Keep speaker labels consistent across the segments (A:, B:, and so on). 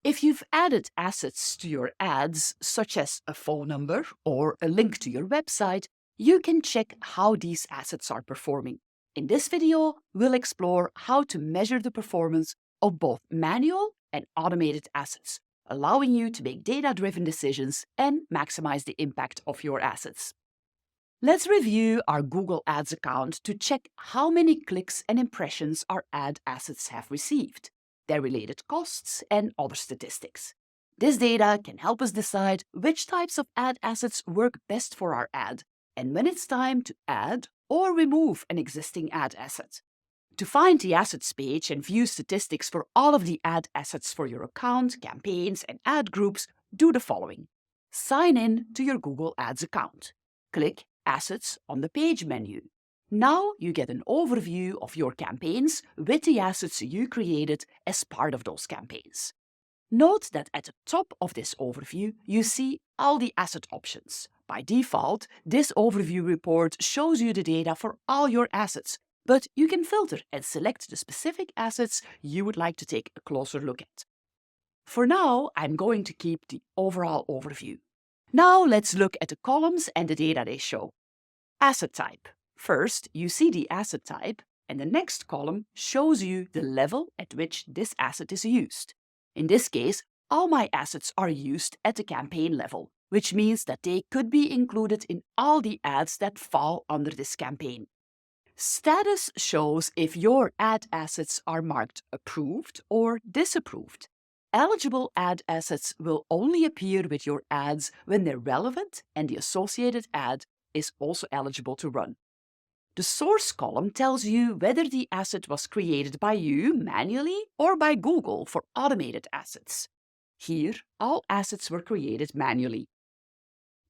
A: If you've added assets to your ads, such as a phone number or a link to your website, you can check how these assets are performing. In this video, we'll explore how to measure the performance of both manual and automated assets, allowing you to make data-driven decisions and maximize the impact of your assets. Let's review our Google Ads account to check how many clicks and impressions our ad assets have received, their related costs, and other statistics. This data can help us decide which types of ad assets work best for our ad and when it's time to add or remove an existing ad asset. To find the assets page and view statistics for all of the ad assets for your account, campaigns, and ad groups, do the following. Sign in to your Google Ads account. Click Assets on the Page menu. Now you get an overview of your campaigns with the assets you created as part of those campaigns. Note that at the top of this overview, you see all the asset options. By default, this overview report shows you the data for all your assets, but you can filter and select the specific assets you would like to take a closer look at. For now, I'm going to keep the overall overview. Now let's look at the columns and the data they show. Asset type. First, you see the asset type, and the next column shows you the level at which this asset is used. In this case, all my assets are used at the campaign level, which means that they could be included in all the ads that fall under this campaign. Status shows if your ad assets are marked approved or disapproved. Eligible ad assets will only appear with your ads when they're relevant and the associated ad is also eligible to run. The source column tells you whether the asset was created by you manually or by Google for automated assets. Here, all assets were created manually.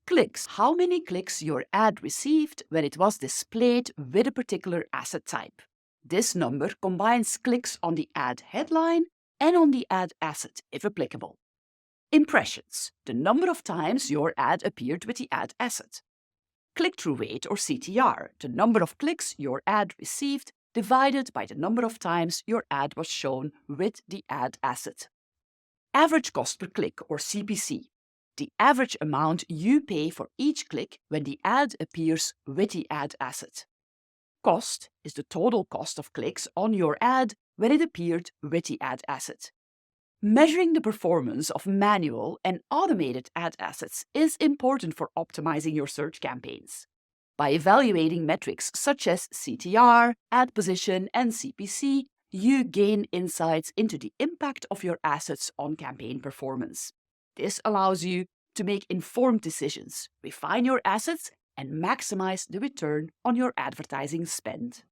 A: Clicks. How many clicks your ad received when it was displayed with a particular asset type. This number combines clicks on the ad headline and on the ad asset, if applicable. Impressions. The number of times your ad appeared with the ad asset. Click-through rate or CTR, the number of clicks your ad received divided by the number of times your ad was shown with the ad asset. Average cost per click or CPC, the average amount you pay for each click when the ad appears with the ad asset. Cost is the total cost of clicks on your ad when it appeared with the ad asset. Measuring the performance of manual and automated ad assets is important for optimizing your search campaigns. By evaluating metrics such as CTR, ad position, and CPC, you gain insights into the impact of your assets on campaign performance. This allows you to make informed decisions, refine your assets, and maximize the return on your advertising spend.